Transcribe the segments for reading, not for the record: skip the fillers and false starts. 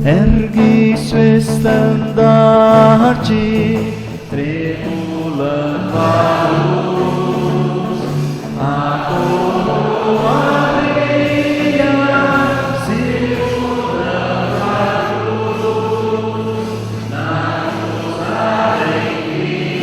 ergui seu estandarte, tremulando a luz, a coroaria, circundando a cruz, na cruz alegria,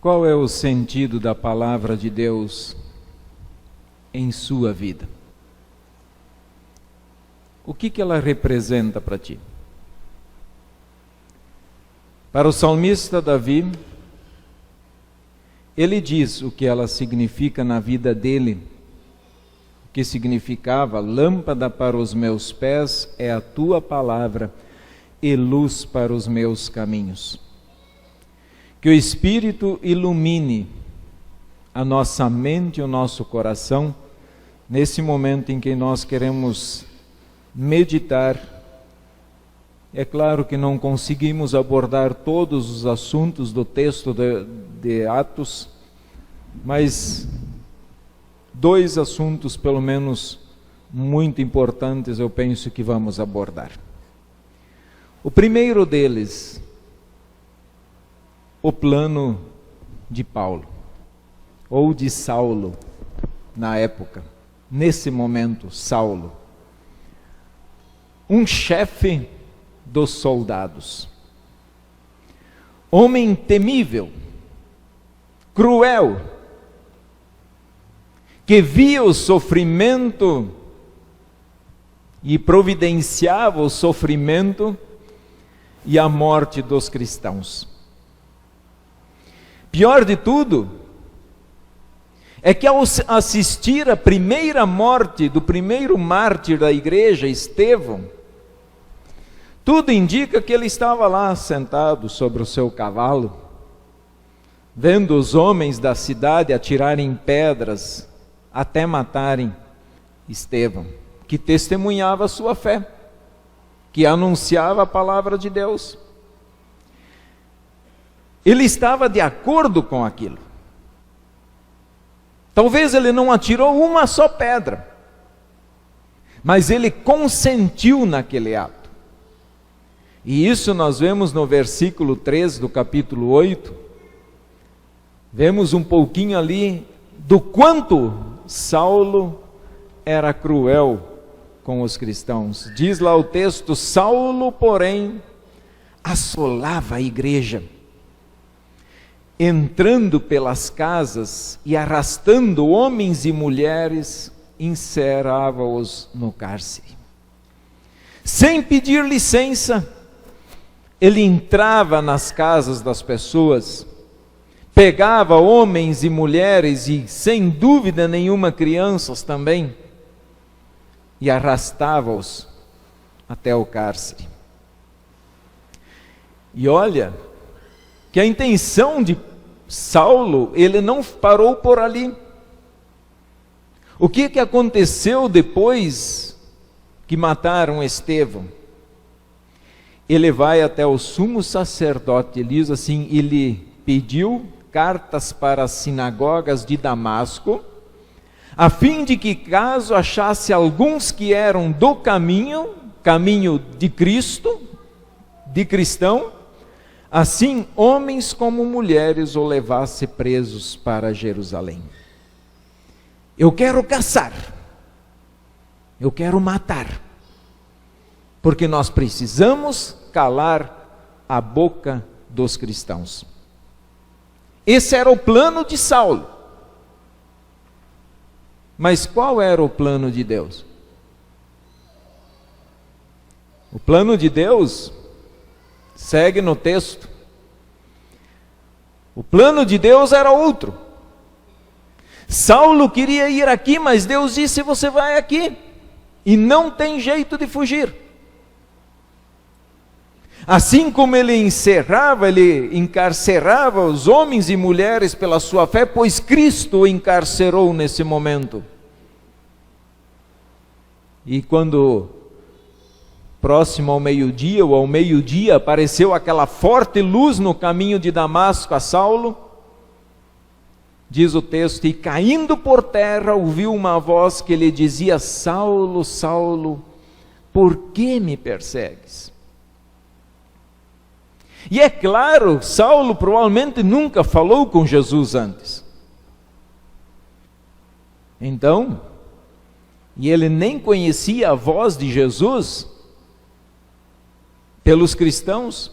Qual é o sentido da palavra de Deus em sua vida? O que ela representa para ti? Para o salmista Davi, ele diz o que ela significa na vida dele. O que significava: lâmpada para os meus pés é a tua palavra e luz para os meus caminhos. Que o Espírito ilumine a nossa mente e o nosso coração nesse momento em que nós queremos meditar. É claro que não conseguimos abordar todos os assuntos do texto de Atos, mas 2 assuntos, pelo menos, muito importantes, eu penso que vamos abordar. O primeiro deles, o plano de Paulo, ou de Saulo, na época, nesse momento, Saulo, um chefe dos soldados, homem temível, cruel, que via o sofrimento e providenciava o sofrimento e a morte dos cristãos. Pior de tudo, é que ao assistir à primeira morte do primeiro mártir da igreja, Estevão, tudo indica que ele estava lá sentado sobre o seu cavalo, vendo os homens da cidade atirarem pedras até matarem Estevão, que testemunhava a sua fé, que anunciava a palavra de Deus. Ele estava de acordo com aquilo. Talvez ele não atirou uma só pedra, mas ele consentiu naquele ato. E isso nós vemos no versículo 3 do capítulo 8. Vemos um pouquinho ali do quanto Saulo era cruel com os cristãos. Diz lá o texto: Saulo, porém, assolava a igreja, entrando pelas casas e arrastando homens e mulheres, encerrava-os no cárcere. Sem pedir licença, ele entrava nas casas das pessoas, pegava homens e mulheres e, sem dúvida nenhuma, crianças também, e arrastava-os até o cárcere. E olha que a intenção de Saulo, ele não parou por ali. O que aconteceu depois que mataram Estevão? Ele vai até o sumo sacerdote, ele diz assim, ele pediu cartas para as sinagogas de Damasco, a fim de que, caso achasse alguns que eram do caminho de Cristo, de cristão, assim homens como mulheres o levasse presos para Jerusalém. Eu quero caçar, eu quero matar, porque nós precisamos calar a boca dos cristãos. Esse era o plano de Saulo. Mas qual era o plano de Deus? O plano de Deus segue no texto. O plano de Deus era outro. Saulo queria ir aqui, mas Deus disse: você vai aqui, e não tem jeito de fugir. Assim como ele encarcerava os homens e mulheres pela sua fé, pois Cristo o encarcerou nesse momento. E quando próximo ao meio-dia, ou ao meio-dia, apareceu aquela forte luz no caminho de Damasco a Saulo, diz o texto, e caindo por terra, ouviu uma voz que lhe dizia: Saulo, Saulo, por que me persegues? E é claro, Saulo provavelmente nunca falou com Jesus antes. Então, e ele nem conhecia a voz de Jesus pelos cristãos.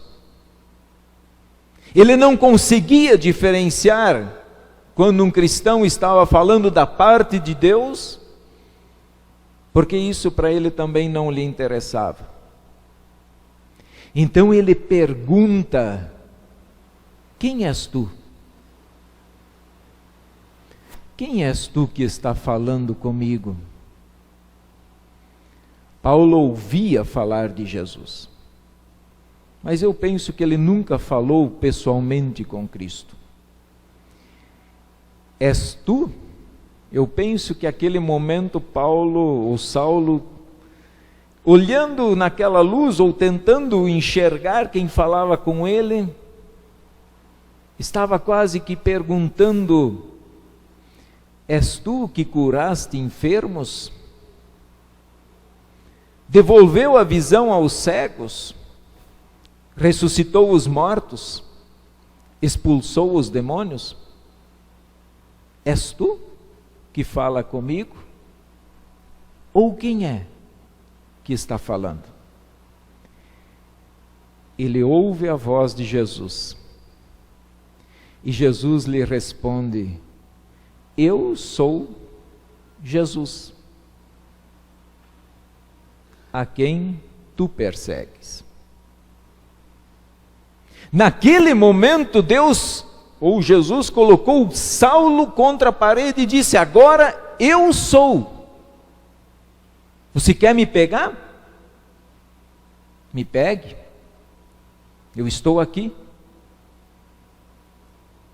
Ele não conseguia diferenciar quando um cristão estava falando da parte de Deus, porque isso para ele também não lhe interessava. Então ele pergunta: quem és tu? Quem és tu que está falando comigo? Paulo ouvia falar de Jesus, mas eu penso que ele nunca falou pessoalmente com Cristo. És tu? Eu penso que aquele momento Saulo, olhando naquela luz ou tentando enxergar quem falava com ele, estava quase que perguntando: és tu que curaste enfermos? Devolveu a visão aos cegos? Ressuscitou os mortos? Expulsou os demônios? És tu que fala comigo? Ou quem é que está falando? Ele ouve a voz de Jesus. E Jesus lhe responde: eu sou Jesus, a quem tu persegues. Naquele momento, Deus, ou Jesus, colocou Saulo contra a parede e disse: agora eu sou. Você quer me pegar? Me pegue. Eu estou aqui.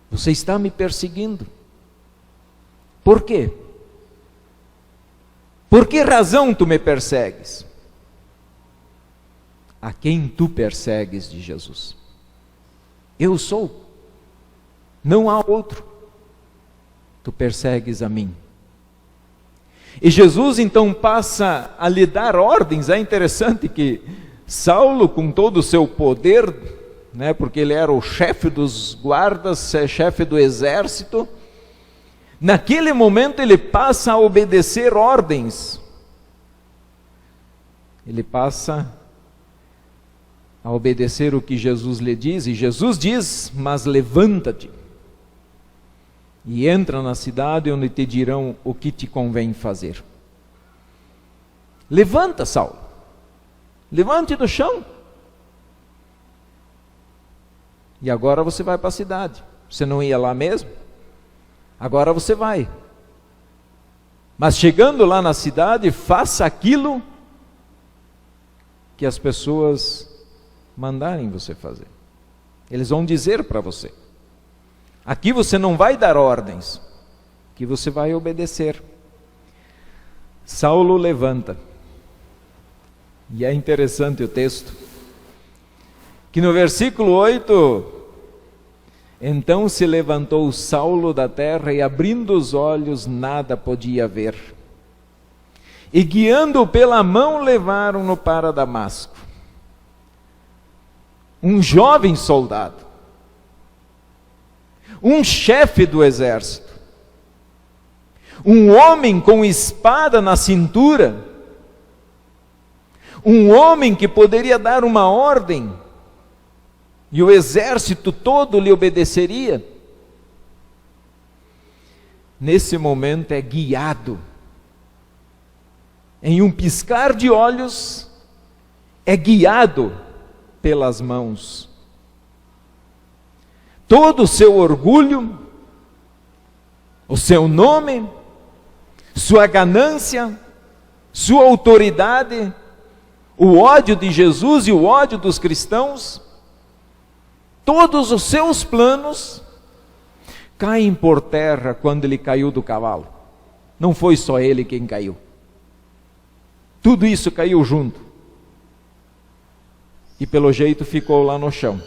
Você está me perseguindo. Por quê? Por que razão tu me persegues? A quem tu persegues, de Jesus? Eu sou. Não há outro. Tu persegues a mim. E Jesus então passa a lhe dar ordens. É interessante que Saulo, com todo o seu poder, porque ele era o chefe dos guardas, chefe do exército, naquele momento ele passa a obedecer ordens. Ele passa a obedecer o que Jesus lhe diz, e Jesus diz: mas levanta-te e entra na cidade onde te dirão o que te convém fazer. Levanta, Saulo, levante do chão. E agora você vai para a cidade. Você não ia lá mesmo? Agora você vai. Mas chegando lá na cidade, faça aquilo que as pessoas mandarem você fazer. Eles vão dizer para você. Aqui você não vai dar ordens, aqui você vai obedecer. Saulo levanta. E é interessante o texto, que no versículo 8, então se levantou Saulo da terra e abrindo os olhos nada podia ver. E guiando-o pela mão levaram-no para Damasco. Um jovem soldado, um chefe do exército, um homem com espada na cintura, um homem que poderia dar uma ordem e o exército todo lhe obedeceria. Nesse momento é guiado, em um piscar de olhos, é guiado pelas mãos. Todo o seu orgulho, o seu nome, sua ganância, sua autoridade, o ódio de Jesus e o ódio dos cristãos, todos os seus planos caem por terra quando ele caiu do cavalo. Não foi só ele quem caiu. Tudo isso caiu junto. E pelo jeito ficou lá no chão.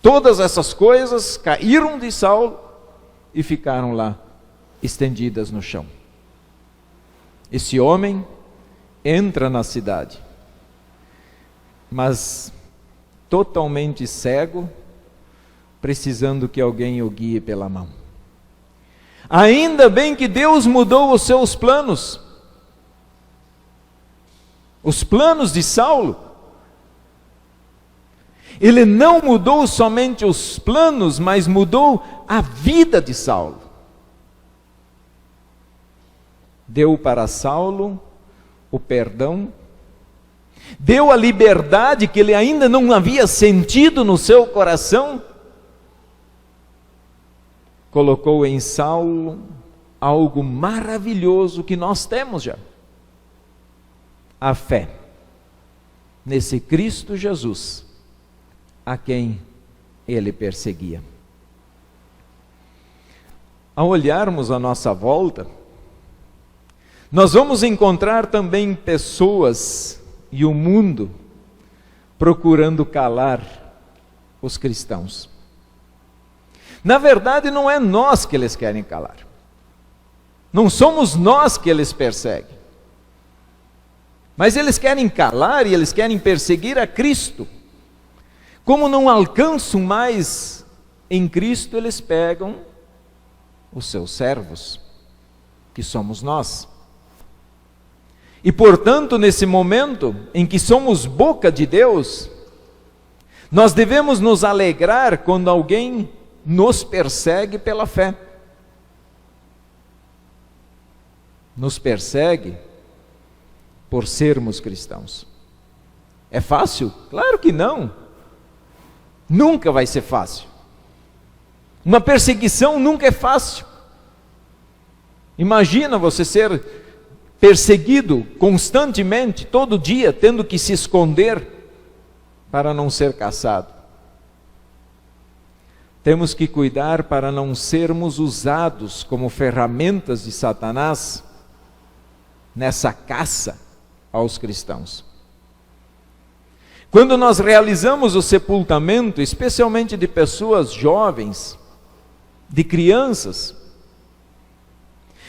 Todas essas coisas caíram de Saulo e ficaram lá, estendidas no chão. Esse homem entra na cidade, mas totalmente cego, precisando que alguém o guie pela mão. Ainda bem que Deus mudou os seus planos. Os planos de Saulo. Ele não mudou somente os planos, mas mudou a vida de Saulo. Deu para Saulo o perdão, deu a liberdade que ele ainda não havia sentido no seu coração, colocou em Saulo algo maravilhoso que nós temos já: a fé nesse Cristo Jesus, a quem ele perseguia. Ao olharmos à nossa volta, nós vamos encontrar também pessoas e o mundo procurando calar os cristãos. Na verdade, não é nós que eles querem calar. Não somos nós que eles perseguem. Mas eles querem calar e eles querem perseguir a Cristo. Como não alcançam mais em Cristo, eles pegam os seus servos, que somos nós. E portanto, nesse momento em que somos boca de Deus, nós devemos nos alegrar quando alguém nos persegue pela fé. Nos persegue por sermos cristãos. É fácil? Claro que não. Nunca vai ser fácil. Uma perseguição nunca é fácil. Imagina você ser perseguido constantemente, todo dia, tendo que se esconder para não ser caçado. Temos que cuidar para não sermos usados como ferramentas de Satanás nessa caça aos cristãos. Quando nós realizamos o sepultamento, especialmente de pessoas jovens, de crianças,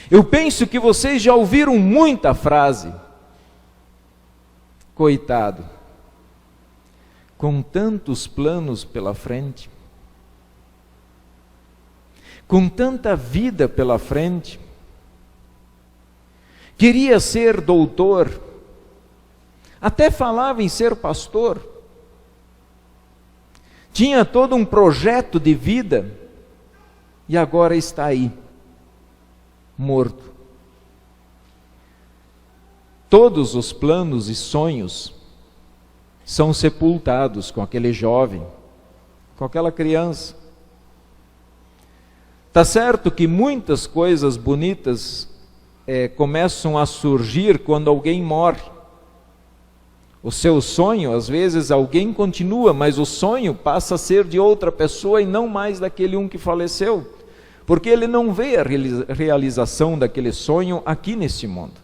eu penso que vocês já ouviram muita frase: coitado, com tantos planos pela frente, com tanta vida pela frente, queria ser doutor, até falava em ser pastor, tinha todo um projeto de vida, e agora está aí, morto. Todos os planos e sonhos são sepultados com aquele jovem, com aquela criança. Está certo que muitas coisas bonitas começam a surgir quando alguém morre. O seu sonho, às vezes alguém continua, mas o sonho passa a ser de outra pessoa e não mais daquele um que faleceu, porque ele não vê a realização daquele sonho aqui neste mundo.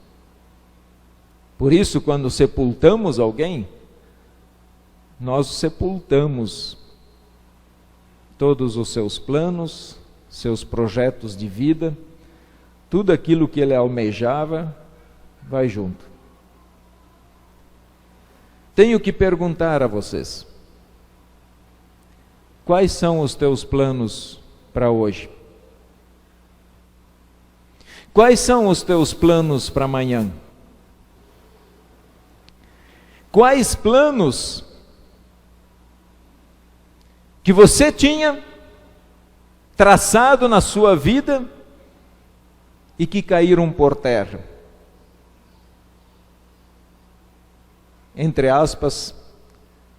Por isso, quando sepultamos alguém, nós sepultamos todos os seus planos, seus projetos de vida, tudo aquilo que ele almejava, vai junto. Tenho que perguntar a vocês: quais são os teus planos para hoje? Quais são os teus planos para amanhã? Quais planos que você tinha traçado na sua vida e que caíram por terra? Entre aspas,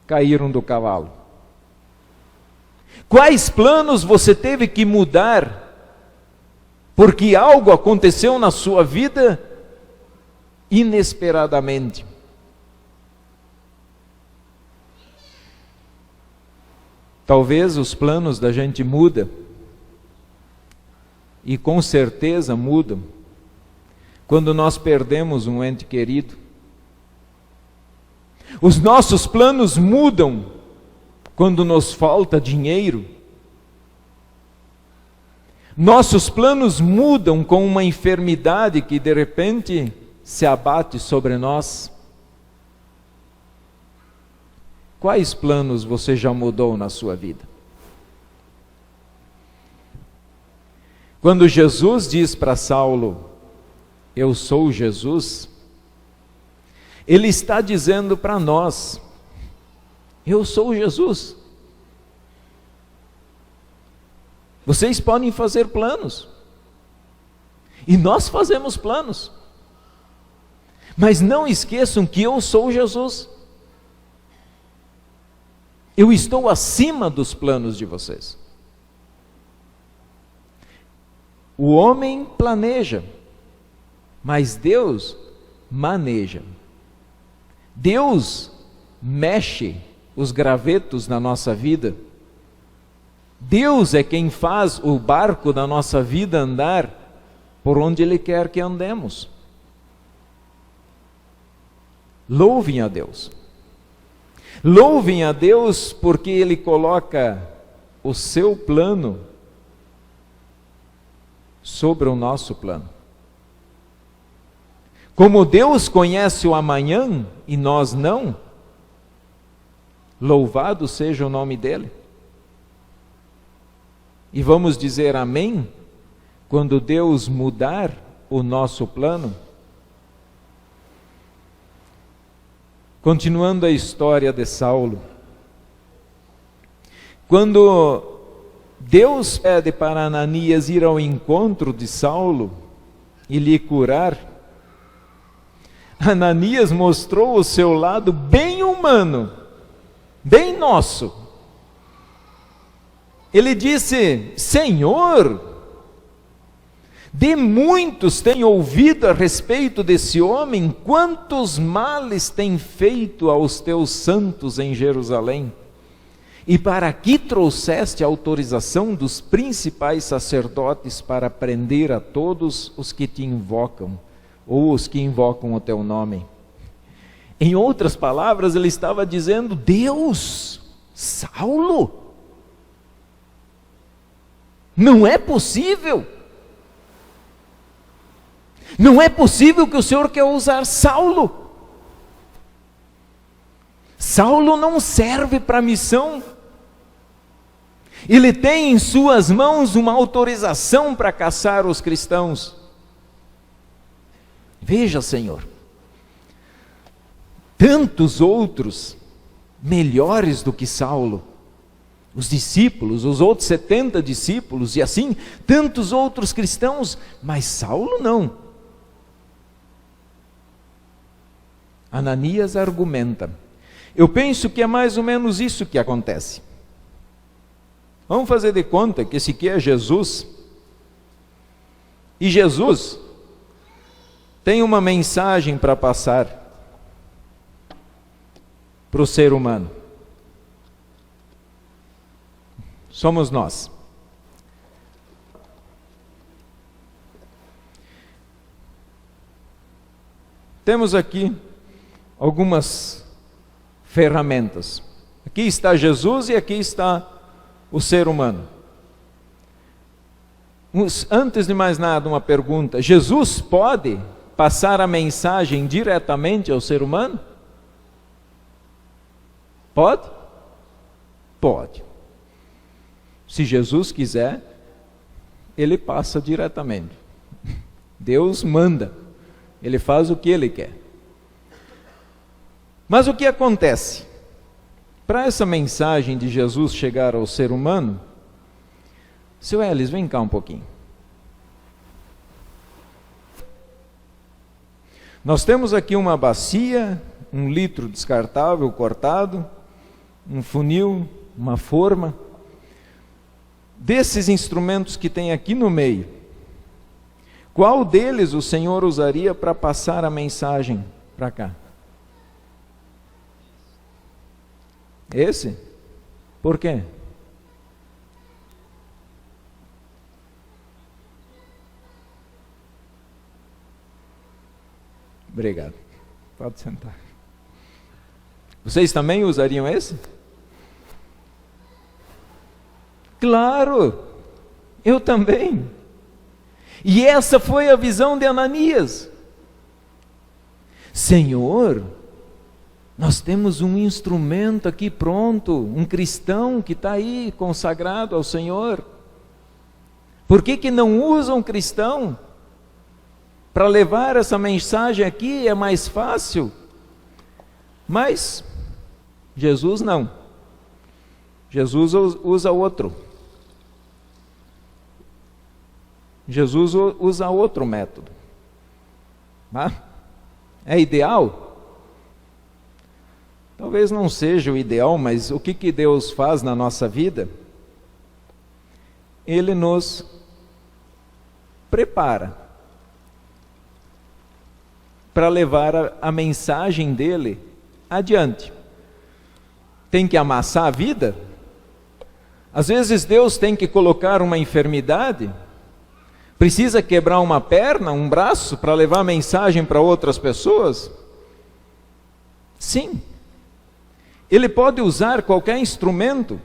caíram do cavalo. Quais planos você teve que mudar porque algo aconteceu na sua vida inesperadamente? Talvez os planos da gente mudam, e com certeza mudam, quando nós perdemos um ente querido. Os nossos planos mudam quando nos falta dinheiro. Nossos planos mudam com uma enfermidade que de repente se abate sobre nós. Quais planos você já mudou na sua vida? Quando Jesus diz para Saulo: eu sou Jesus, ele está dizendo para nós: eu sou Jesus. Vocês podem fazer planos, e nós fazemos planos, mas não esqueçam que eu sou Jesus. Eu estou acima dos planos de vocês. O homem planeja, mas Deus maneja. Deus mexe os gravetos na nossa vida. Deus é quem faz o barco da nossa vida andar por onde Ele quer que andemos. Louvem a Deus. Louvem a Deus porque Ele coloca o seu plano sobre o nosso plano. Como Deus conhece o amanhã e nós não, louvado seja o nome dEle. E vamos dizer amém quando Deus mudar o nosso plano? Continuando a história de Saulo, quando Deus pede para Ananias ir ao encontro de Saulo e lhe curar, Ananias mostrou o seu lado bem humano, bem nosso. ele disse: Senhor, de muitos tenho ouvido a respeito desse homem, quantos males tem feito aos teus santos em Jerusalém. E para que trouxeste a autorização dos principais sacerdotes para prender a todos os que te invocam, ou os que invocam o teu nome? Em outras palavras, ele estava dizendo: Deus, Saulo, não é possível. Não é possível que o Senhor quer usar Saulo. Saulo não serve para a missão. Ele tem em suas mãos uma autorização para caçar os cristãos. Veja, Senhor, tantos outros melhores do que Saulo, os discípulos, os outros 70 discípulos, e assim, tantos outros cristãos, mas Saulo não. Ananias argumenta. Eu penso que é mais ou menos isso que acontece. Vamos fazer de conta que esse aqui é Jesus, e Jesus tem uma mensagem para passar para o ser humano. Somos nós. Temos aqui algumas ferramentas. Aqui está Jesus e aqui está o ser humano. Antes de mais nada, uma pergunta: Jesus pode passar a mensagem diretamente ao ser humano? Pode? Pode. Se Jesus quiser, ele passa diretamente. Deus manda, ele faz o que ele quer. Mas o que acontece? Para essa mensagem de Jesus chegar ao ser humano, seu Elis, vem cá um pouquinho. Nós temos aqui uma bacia, 1 litro descartável cortado, um funil, uma forma. Desses instrumentos que tem aqui no meio, qual deles o Senhor usaria para passar a mensagem para cá? Esse? Por quê? Obrigado. Pode sentar. Vocês também usariam esse? Claro, eu também. E essa foi a visão de Ananias. Senhor, nós temos um instrumento aqui pronto, um cristão que está aí consagrado ao Senhor. Por que não usa um cristão para levar essa mensagem aqui? É mais fácil. Mas Jesus não. Jesus usa outro. Jesus usa outro método. É ideal? Talvez não seja o ideal, mas o que Deus faz na nossa vida? Ele nos prepara para levar a mensagem dele adiante. Tem que amassar a vida? Às vezes Deus tem que colocar uma enfermidade, precisa quebrar uma perna, um braço, para levar a mensagem para outras pessoas? Sim. Ele pode usar qualquer instrumento.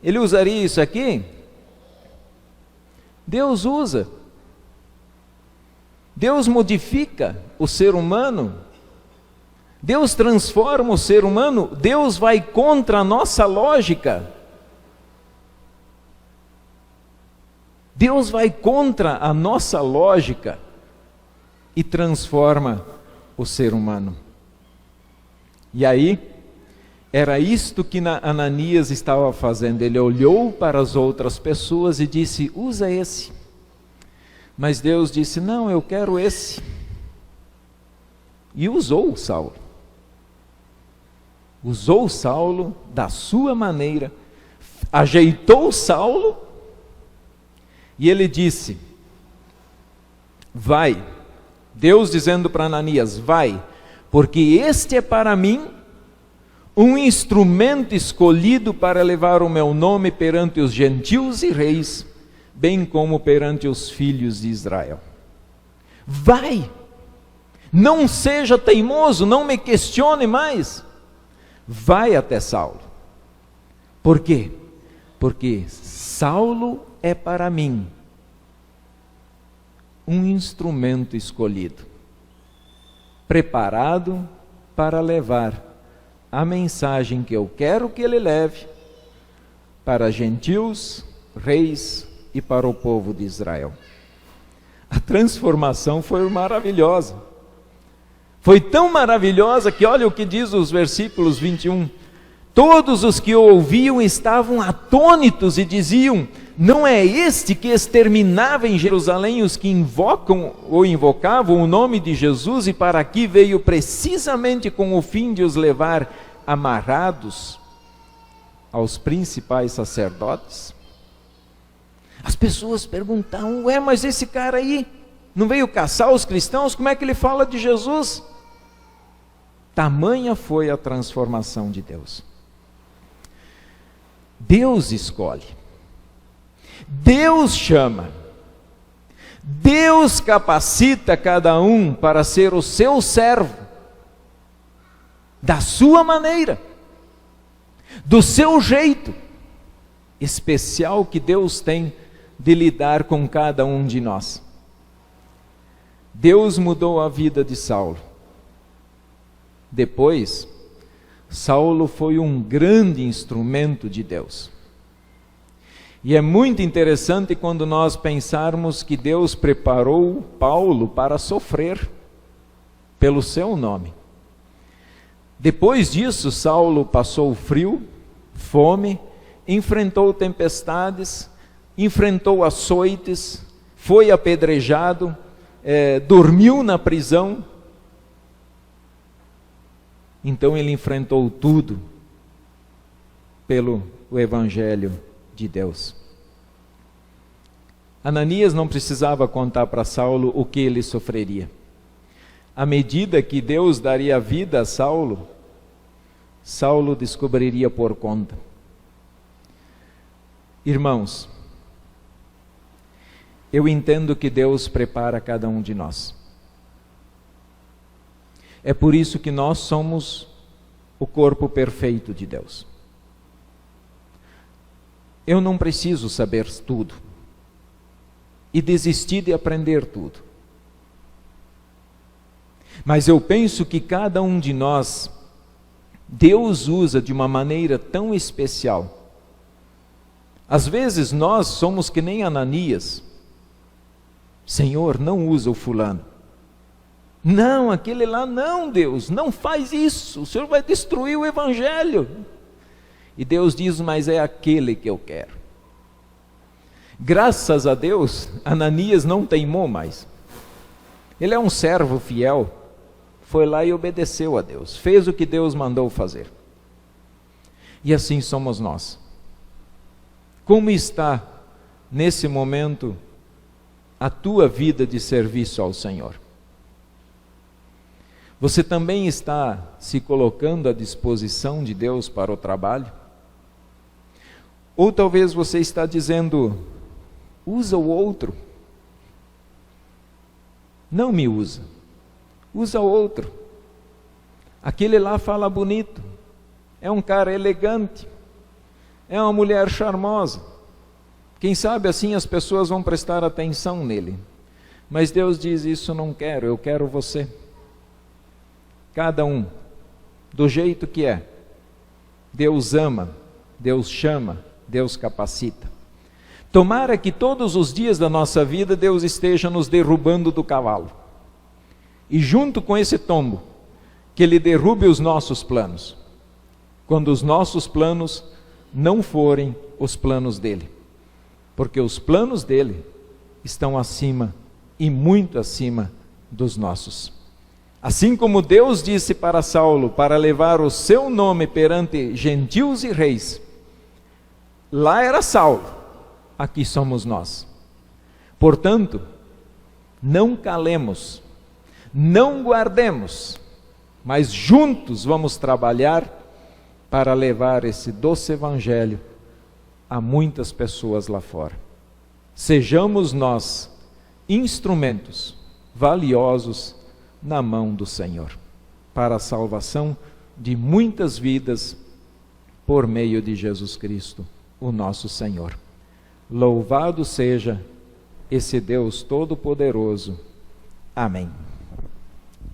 Ele usaria isso aqui? Deus usa. Deus modifica o ser humano. Deus transforma o ser humano. Deus vai contra a nossa lógica. Deus vai contra a nossa lógica e transforma o ser humano. E aí, era isto que Ananias estava fazendo. Ele olhou para as outras pessoas e disse: usa esse. Mas Deus disse: não, eu quero esse. E usou Saulo. Usou Saulo da sua maneira, ajeitou Saulo e ele disse: vai, Deus dizendo para Ananias: vai, porque este é para mim um instrumento escolhido para levar o meu nome perante os gentios e reis, bem como perante os filhos de Israel. Vai, não seja teimoso, não me questione mais, vai até Saulo. Por quê? Porque Saulo é para mim um instrumento escolhido, preparado para levar a mensagem que eu quero que ele leve para gentios, reis e para o povo de Israel. A transformação foi maravilhosa. Foi tão maravilhosa que olha o que diz os versículos 21. Todos os que o ouviam estavam atônitos e diziam: não é este que exterminava em Jerusalém os que invocam ou invocavam o nome de Jesus e para aqui veio precisamente com o fim de os levar amarrados aos principais sacerdotes? As pessoas perguntavam: ué, mas esse cara aí não veio caçar os cristãos? Como é que ele fala de Jesus? Tamanha foi a transformação de Deus. Deus escolhe, Deus chama, Deus capacita cada um para ser o seu servo, da sua maneira, do seu jeito especial que Deus tem de lidar com cada um de nós. Deus mudou a vida de Saulo. Depois, Saulo foi um grande instrumento de Deus. E é muito interessante quando nós pensarmos que Deus preparou Paulo para sofrer pelo seu nome. Depois disso, Saulo passou frio, fome, enfrentou tempestades, enfrentou açoites, foi apedrejado, dormiu na prisão. Então ele enfrentou tudo pelo Evangelho de Deus. Ananias não precisava contar para Saulo o que ele sofreria. À medida que Deus daria vida a Saulo, Saulo descobriria por conta. Irmãos, eu entendo que Deus prepara cada um de nós. É por isso que nós somos o corpo perfeito de Deus. Eu não preciso saber tudo e desistir de aprender tudo. Mas eu penso que cada um de nós, Deus usa de uma maneira tão especial. Às vezes nós somos que nem Ananias. Senhor, não usa o fulano. Não, aquele lá não, Deus, não faz isso, o Senhor vai destruir o Evangelho. E Deus diz: mas é aquele que eu quero. Graças a Deus, Ananias não teimou mais. Ele é um servo fiel, foi lá e obedeceu a Deus, fez o que Deus mandou fazer. E assim somos nós. Como está, nesse momento, a tua vida de serviço ao Senhor? Você também está se colocando à disposição de Deus para o trabalho? Ou talvez você está dizendo: usa o outro. Não me usa, usa o outro. Aquele lá fala bonito, é um cara elegante, é uma mulher charmosa. Quem sabe assim as pessoas vão prestar atenção nele. Mas Deus diz: isso não quero, eu quero você. Cada um, do jeito que é. Deus ama, Deus chama, Deus capacita. Tomara que todos os dias da nossa vida Deus esteja nos derrubando do cavalo. E junto com esse tombo, que Ele derrube os nossos planos. Quando os nossos planos não forem os planos dEle. Porque os planos dEle estão acima e muito acima dos nossos. Assim como Deus disse para Saulo, para levar o seu nome perante gentios e reis, Lá era Saulo, aqui somos nós. Portanto, não calemos, não guardemos, mas juntos vamos trabalhar para levar esse doce evangelho a muitas pessoas lá fora. Sejamos nós instrumentos valiosos na mão do Senhor, para a salvação de muitas vidas por meio de Jesus Cristo, o nosso Senhor. Louvado seja esse Deus Todo-Poderoso. Amém.